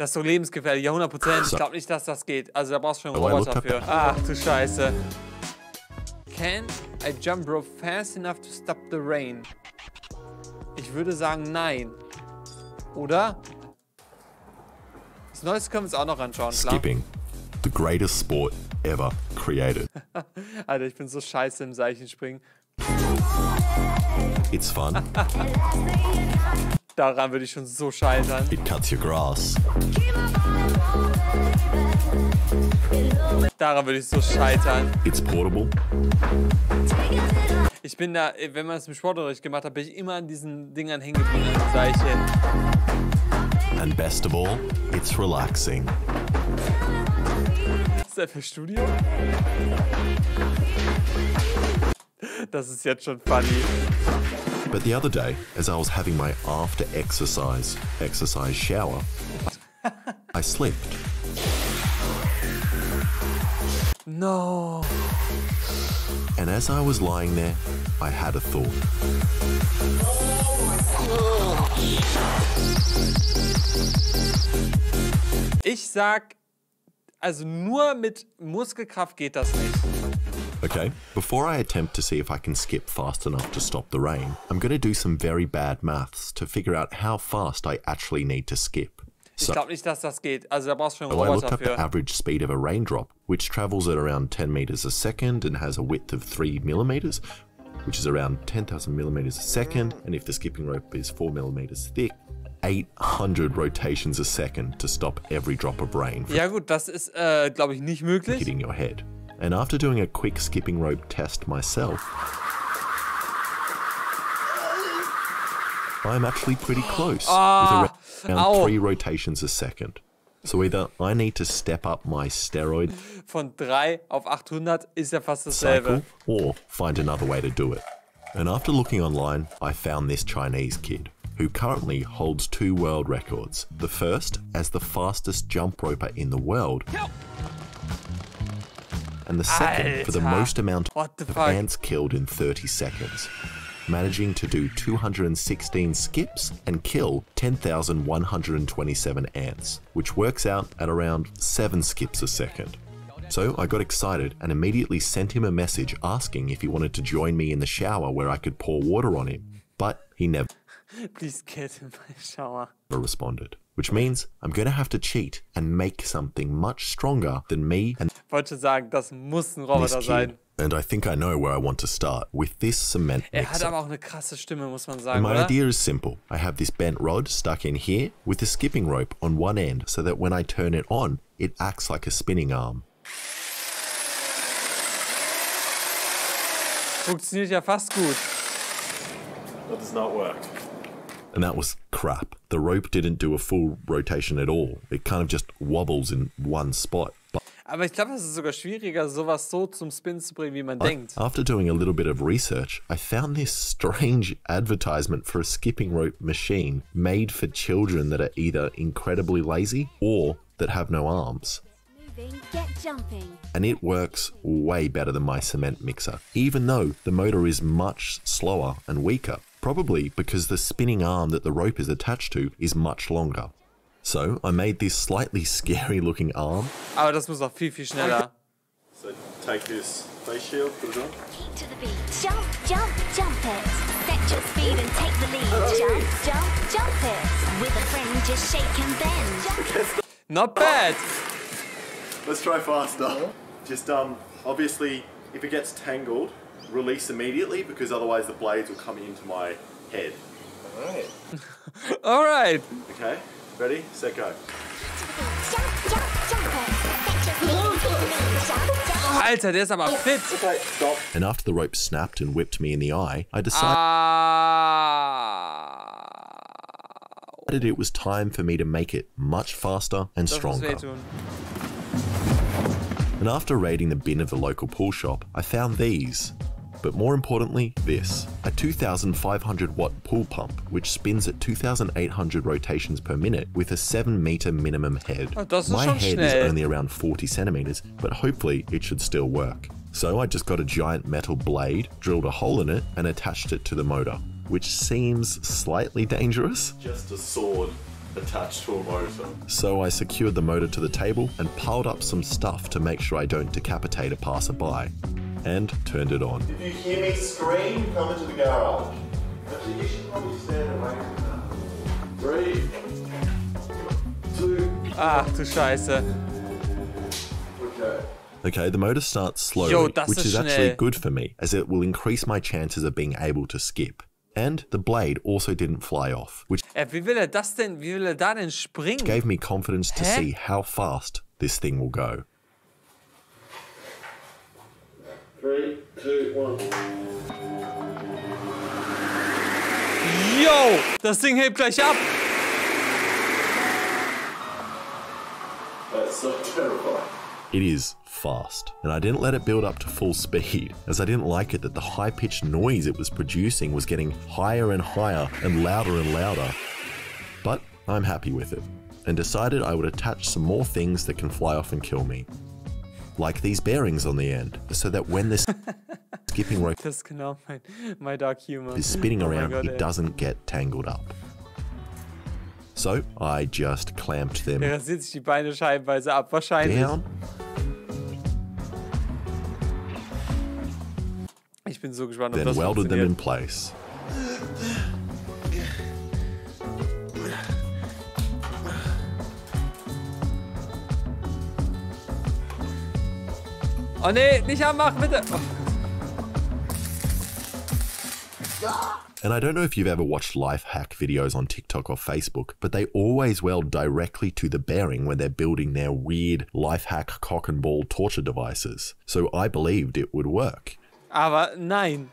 Das ist so lebensgefährlich, ja 100%. Ich glaube nicht, dass das geht. Also da brauchst du schon einen Roboter für. Ach du Scheiße. Can I jump rope fast enough to stop the rain? Ich würde sagen nein. Oder? Das Neueste können wir uns auch noch anschauen. Skipping. The greatest sport ever created. Alter, ich bin so scheiße im Seichenspringen. It's fun. Daran würde ich schon so scheitern. It cuts your grass. Daran würde ich so scheitern. It's portable. Ich bin da, wenn man es im Sportunterricht gemacht hat, bin ich immer an diesen Dingern hängen geblieben, an den Seilchen. And best of all, it's relaxing. Ist das für Studio? Das ist jetzt schon funny. But the other day, as I was having my after exercise shower, I slipped. No. And as I was lying there, I had a thought. Ich sag, also nur mit Muskelkraft geht das nicht. Okay, before I attempt to see if I can skip fast enough to stop the rain, I'm going to do some very bad maths to figure out how fast I actually need to skip. Ich glaube nicht, dass das geht. Also da brauchst du schon einen So I looked Roboter up the für. average speed of a raindrop, which travels at around 10 meters a second and has a width of 3 millimeters, which is around 10,000 millimeters a second, and if the skipping rope is 4 millimeters thick, 800 rotations a second to stop every drop of rain from Ja gut, das ist, glaube ich, nicht möglich. hitting your head. And after doing a quick skipping rope test myself, I'm actually pretty close, with around 3 rotations a second. So either I need to step up my steroid Von 3 auf 800 ist ja fast dasselbe. cycle or find another way to do it. And after looking online, I found this Chinese kid who currently holds 2 world records. The first as the fastest jump roper in the world, and the second for the Alter. most amount What the of fuck? ants killed in 30 seconds, managing to do 216 skips and kill 10,127 ants, which works out at around 7 skips a second. So I got excited and immediately sent him a message asking if he wanted to join me in the shower where I could pour water on him, but he never Please get in my shower. responded, which means I'm going to have to cheat and make something much stronger than me and Wollte schon sagen, das muss ein this Roboter kid. sein. And I think I know where I want to start, with this cement Er hat mixer. aber auch eine krasse Stimme, muss man And sagen, my oder? idea is simple. I have this bent rod stuck in here with a skipping rope on one end so that when I turn it on, it acts like a spinning arm. Funktioniert ja fast gut. That does not work. And that was crap. The rope didn't do a full rotation at all. It kind of just wobbles in one spot. But Aber ich glaube, es ist sogar schwieriger, sowas so zum Spin zu bringen, wie man denkt. after doing a little bit of research, I found this strange advertisement for a skipping rope machine made for children that are either incredibly lazy or that have no arms. Moving, get jumping. And it works way better than my cement mixer, even though the motor is much slower and weaker, probably because the spinning arm that the rope is attached to is much longer. So I made this slightly scary looking arm, Aber das muss auch viel, viel schneller. So take this face shield, put it on. Keep to the beat. Jump, jump, jump it. Set your speed and take the lead. Jump, jump, jump it. With a friend, just shake and bend. Not bad. Let's try faster. Just obviously, if it gets tangled, release immediately because otherwise the blades will come into my head. Alright. Alright. Okay, ready, set, go. Jump, jump, jump it. Set your speed and take the lead. Jump, jump. Alter, der ist aber fit. Okay, stop. and after the rope snapped and whipped me in the eye, I decided it was time for me to make it much faster and Das muss stronger. wehtun. And after raiding the bin of the local pool shop, I found these. But more importantly, this. A 2,500 watt pool pump, which spins at 2,800 rotations per minute with a 7 meter minimum head. Oh, das ist My schon head is schnell. only around 40 centimeters, but hopefully it should still work. So I just got a giant metal blade, drilled a hole in it, and attached it to the motor, which seems slightly dangerous. Just a sword attached to a motor. So I secured the motor to the table and piled up some stuff to make sure I don't decapitate a passerby, and turned it on. If you hear me scream, come into the garage. Actually, you should probably stand away from that. 3, 2, Ach du Scheiße. okay. Okay, the motor starts slowly, Yo, das which ist is actually schnell. good for me, as it will increase my chances of being able to skip. And the blade also didn't fly off, which Wie will er das denn? Wie will er da denn springen? gave me confidence to Hä? see how fast this thing will go. 3, 2, 1. Yo! Das Ding hebt gleich ab. That's so terrifying. It is fast, and I didn't let it build up to full speed, as I didn't like it that the high-pitched noise it was producing was getting higher and higher and louder. But I'm happy with it, and decided I would attach some more things that can fly off and kill me. Like these bearings on the end, so that when this skipping rope Das ist genau my dark humor. is spinning Oh mein around, Gott, it ey. doesn't get tangled up. So I just clamped them Der rasiert sich die Beine scheibenweise ab, wahrscheinlich. down. Ich bin so gespannt, ob Then das welded them in funktioniert. place. Oh nee, nicht anmachen, bitte. Oh. And I don't know if you've ever watched life hack videos on TikTok or Facebook, but they always weld directly to the bearing when they're building their weird life hack cock and ball torture devices. So I believed it would work. Aber nein.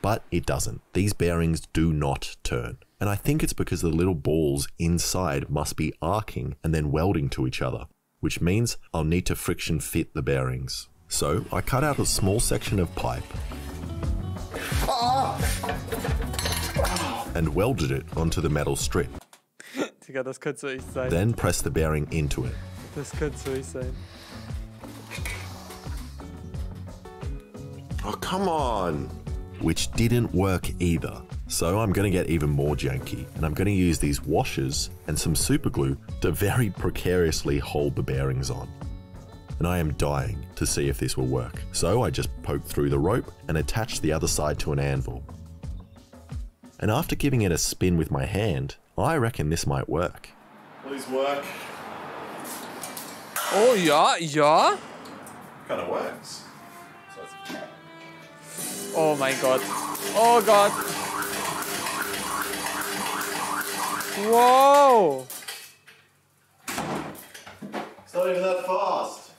But it doesn't. These bearings do not turn. And I think it's because the little balls inside must be arcing and then welding to each other, which means I'll need to friction fit the bearings. So I cut out a small section of pipe and welded it onto the metal strip. Digga, das könnte so ich sein. Then press the bearing into it. Das könnte so ich sein. Oh, come on! Which didn't work either. So I'm going to get even more janky, and I'm going to use these washers and some super glue to very precariously hold the bearings on. And I am dying to see if this will work. So I just poked through the rope and attached the other side to an anvil. And after giving it a spin with my hand, I reckon this might work. Please work. Oh ja, ja. Kind of works. Oh mein Gott. Oh Gott. Wow. It's not even that fast.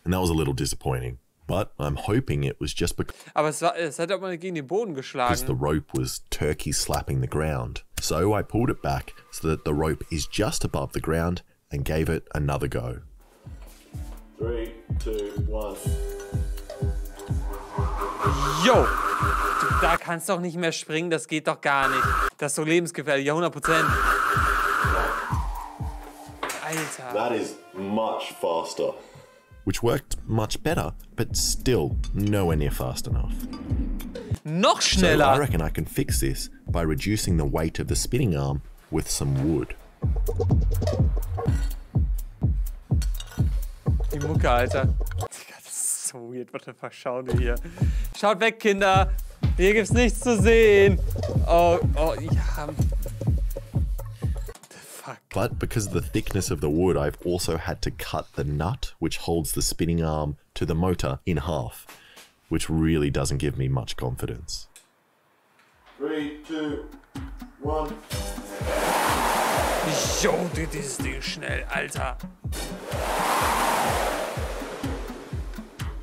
And that was a little disappointing. But I'm hoping it was just because Aber es hat auch mal gegen den Boden the geschlagen. rope was turkey slapping the ground. So I pulled it back so that the rope is just above the ground and gave it another go. 3, 2, 1. Yo. Da kannst du doch nicht mehr springen, das geht doch gar nicht. Das ist so lebensgefährlich, ja 100%. Alter. That is much faster. Which worked much better, but still nowhere near fast enough. Noch So I schneller. reckon I can fix this by reducing the weight of the spinning arm with some wood. Die Mucke, Alter. Digga, das ist so weird. Was the fuck schauen wir hier? Schaut weg, Kinder. Hier gibt's nichts zu sehen. Oh, ja. Fuck. But because of the thickness of the wood, I've also had to cut the nut which holds the spinning arm to the motor in half, which really doesn't give me much confidence. 3, 2, 1. Jo, dieses Ding schnell, Alter.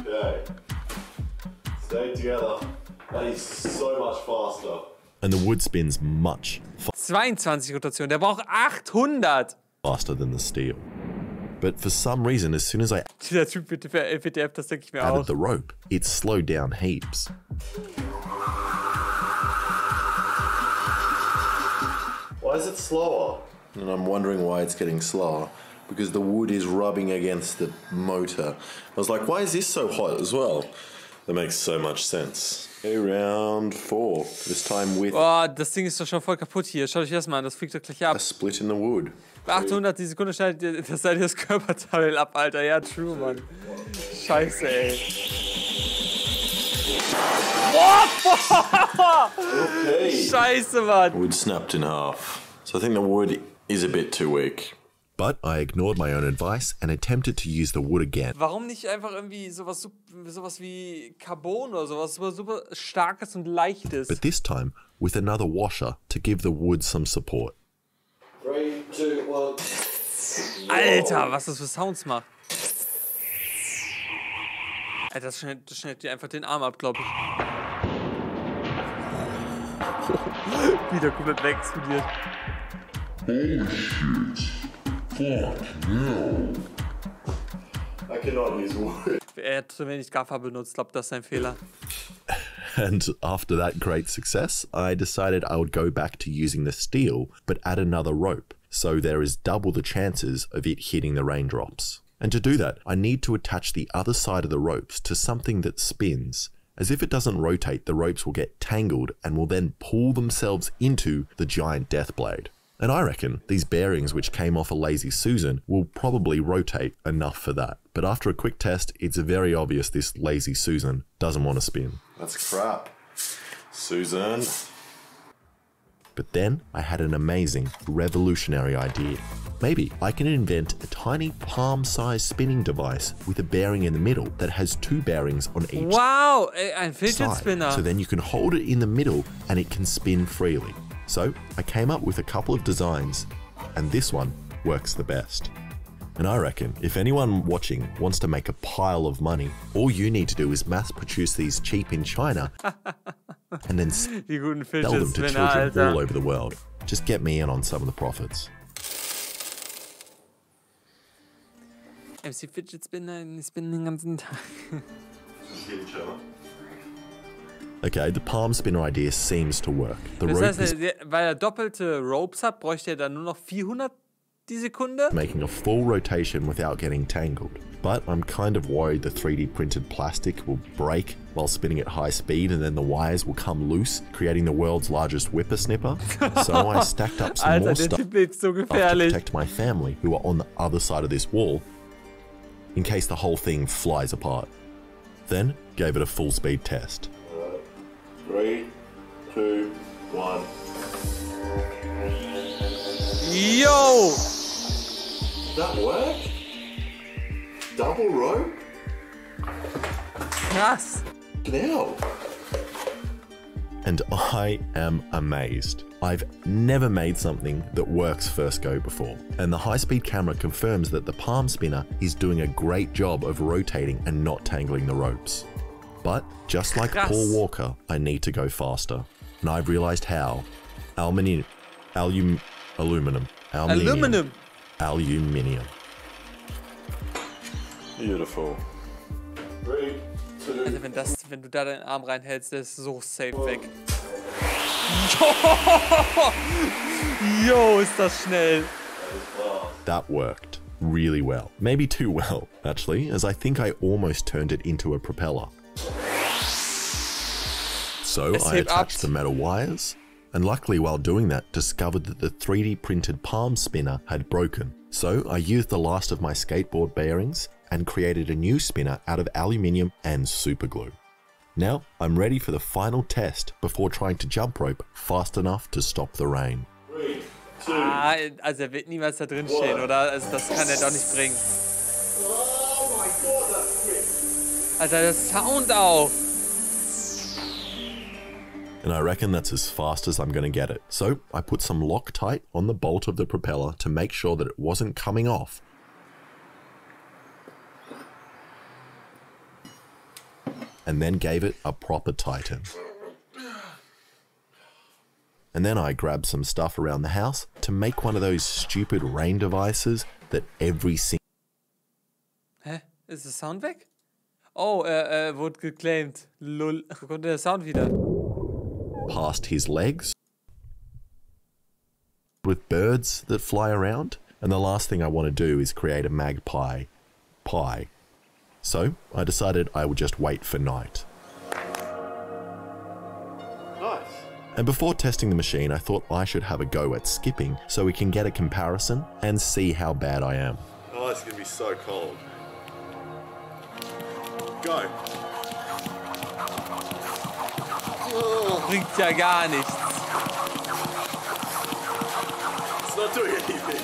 Okay. Stay together. That is so much faster. And the wood spins much 22 Rotation. Der braucht 800. faster than the steel. But for some reason, as soon as I Der Typ mit FDF, das denke ich mir added auch. the rope, it slowed down heaps. Why is it slower? And I'm wondering why it's getting slower. Because the wood is rubbing against the motor. I was like, why is this so hot as well? That makes so much sense. Okay, round 4. This time with Boah, das Ding ist doch schon voll kaputt hier. Schaut euch das mal an, das fliegt doch gleich ab. a split in the wood. Bei 800 die Sekunde schneidet das seid ihr das Körperteil ab, Alter. Ja, true, Mann. Scheiße, ey. Okay. Scheiße, Mann. Wood snapped in half. So I think the wood is a bit too weak. But I ignored my own advice and attempted to use the wood again. Warum nicht einfach irgendwie sowas wie Carbon oder sowas super starkes und leichtes? But this time with another washer to give the wood some support. 3, 2, 1. Alter, was das für Sounds macht. Alter, das schneidet dir einfach den Arm ab, glaub ich. Wieder komplett weg explodiert. Holy shit. Fuck, no. I cannot use wood. Er hat zu wenig Gaffer benutzt, glaub, das ist sein Fehler. And after that great success, I decided I would go back to using the steel, but add another rope, so there is double the chances of it hitting the raindrops. And to do that, I need to attach the other side of the ropes to something that spins. As if it doesn't rotate, the ropes will get tangled and will then pull themselves into the giant death blade. And I reckon these bearings which came off a Lazy Susan will probably rotate enough for that. But after a quick test, it's very obvious this Lazy Susan doesn't want to spin. That's crap. Susan. But then I had an amazing, revolutionary idea. Maybe I can invent a tiny palm-sized spinning device with a bearing in the middle that has 2 bearings on each Wow, ein Fidget side. Spinner. So then you can hold it in the middle and it can spin freely. So I came up with a couple of designs and this one works the best. And I reckon if anyone watching wants to make a pile of money, all you need to do is mass produce these cheap in China and then Die guten sell them Fidget to Spinner, children all Alter. over the world. Just get me in on some of the profits. MC Fidget Spinner, die spinnen den ganzen Tag. Okay, the palm spinner idea seems to work. The Das rope heißt, is weil er doppelte Ropes hat, bräuchte er dann nur noch 400 die Sekunde? making a full rotation without getting tangled. But I'm kind of worried the 3D printed plastic will break while spinning at high speed and then the wires will come loose, creating the world's largest whippersnipper. So I stacked up some Alter, more der stuff Typ ist so to gefährlich. protect my family who are on the other side of this wall in case the whole thing flies apart. Then gave it a full speed test. 3, 2, 1. Yo! That work? Double rope? Krass. Now. And I am amazed. I've never made something that works first go before. And the high-speed camera confirms that the palm spinner is doing a great job of rotating and not tangling the ropes. But just like Krass. Paul Walker, I need to go faster. And I've realized how. Aluminium. Beautiful. 3, 2, Alter, wenn du da deinen Arm reinhältst, der ist so safe weg. Yo, ist das schnell. That worked really well. Maybe too well, actually, as I think I almost turned it into a propeller. So Es I hebt ab. attached the metal wires, and luckily while doing that, discovered that the 3D printed palm spinner had broken. So I used the last of my skateboard bearings and created a new spinner out of aluminium and super glue. Now I'm ready for the final test before trying to jump rope fast enough to stop the rain. 3, 2. Ah, also er wird niemals da drin stehen, oder? Also das kann er doch nicht bringen. Oh my god, that's quick. Alter, das Sound auch. And I reckon that's as fast as I'm going to get it. So I put some Loctite on the bolt of the propeller to make sure that it wasn't coming off. And then gave it a proper tighten. And then I grabbed some stuff around the house to make one of those stupid rain devices that every single Hä? Ist der Sound weg? Oh, wurde geclaimed. Lull. Wo kommt der Sound wieder? past his legs with birds that fly around. And the last thing I want to do is create a magpie pie. So I decided I would just wait for night. And before testing the machine, I thought I should have a go at skipping so we can get a comparison and see how bad I am. Oh, it's gonna be so cold. Go. Bringt ja gar nichts. It's not doing anything.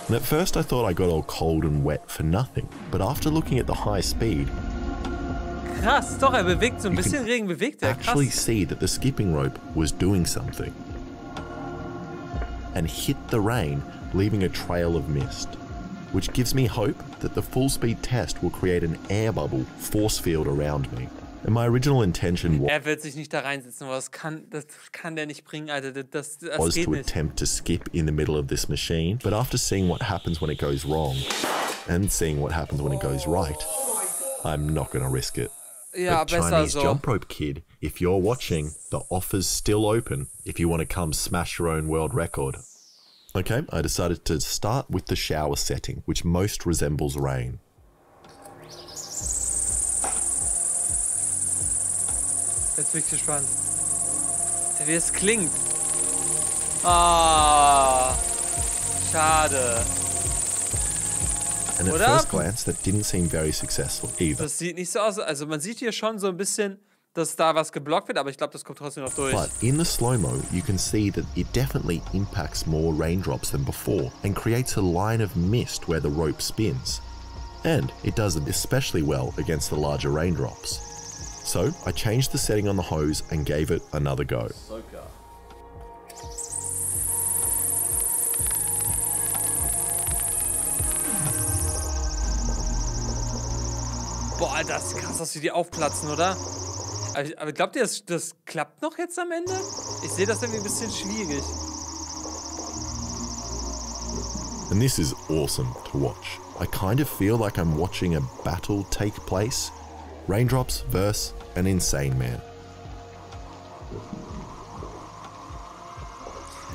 And at first I thought I got all cold and wet for nothing, but after looking at the high speed, Krass, doch, bewegt so ein bisschen Regen, bewegt actually krass. see that the skipping rope was doing something and hit the rain, leaving a trail of mist, which gives me hope that the full speed test will create an air bubble force field around me. And my original intention Wird sich nicht da reinsetzen, aber das kann der nicht bringen, Alter. Das was geht to nicht. attempt to skip in the middle of this machine, but after seeing what happens when it goes wrong and seeing what happens when it goes right, I'm not gonna risk it. Ja, But besser Chinese so. jump rope kid, if you're watching, the offer's still open if you want to come smash your own world record. Okay, I decided to start with the shower setting, which most resembles rain. Jetzt bin ich gespannt. Wie es klingt. Ah, schade. And at Oder? first glance, that didn't seem very successful either. Das sieht nicht so aus. Also man sieht hier schon so ein bisschen, dass da was geblockt wird, aber ich glaube, das kommt trotzdem noch durch. But in the slow-mo, you can see that it definitely impacts more raindrops than before and creates a line of mist where the rope spins. And it does it especially well against the larger raindrops. So I changed the setting on the hose and gave it another go. Boah, das ist krass, dass die aufplatzen, oder? Aber glaubt ihr, das klappt noch jetzt am Ende? Ich sehe das irgendwie ein bisschen schwierig. And this is awesome to watch. I kind of feel like I'm watching a battle take place. Raindrops versus an insane man.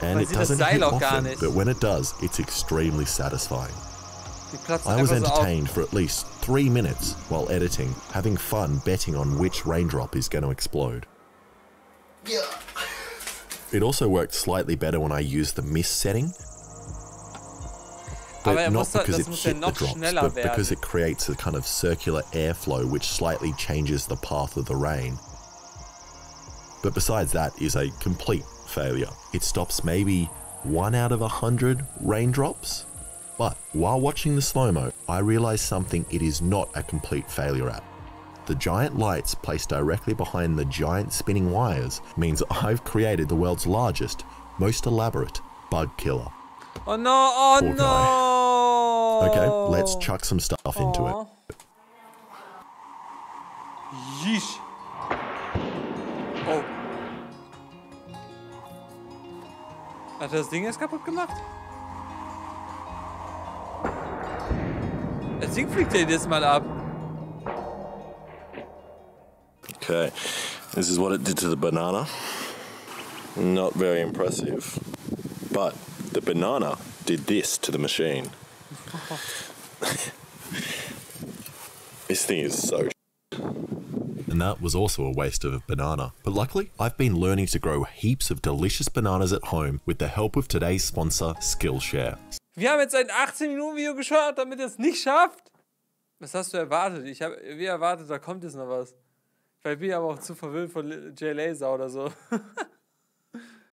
And Man it sieht das doesn't Seil hit auch gar often, nicht. but when it does, it's extremely satisfying. Die platzen I was einfach so auf. entertained for at least 3 minutes while editing, having fun betting on which raindrop is going to explode. It also worked slightly better when I used the mist setting. Aber But not das because it muss ja hit the noch drops, schneller but because werden. it creates a kind of circular airflow which slightly changes the path of the rain. But besides that is a complete failure. It stops maybe 1 out of 100 raindrops. But while watching the slow-mo, I realized something it is not a complete failure at. The giant lights placed directly behind the giant spinning wires means I've created the world's largest, most elaborate bug killer. Oh no, oh Poor no! Okay, let's chuck some stuff into it. Yeesh. Oh. Hat er das Ding jetzt kaputt gemacht? Das Ding fliegt ja jedes Mal ab. Okay, this is what it did to the banana. Not very impressive. But the banana did this to the machine. This thing is so And that was also a waste of a banana. But luckily, I've been learning to grow heaps of delicious bananas at home with the help of today's sponsor, Skillshare. Wir haben jetzt ein 18-Minuten-Video geschaut, damit er es nicht schafft. Was hast du erwartet? Wie erwartet, da kommt jetzt noch was. Vielleicht bin ich aber auch zu verwöhnt von Jay Laser oder so.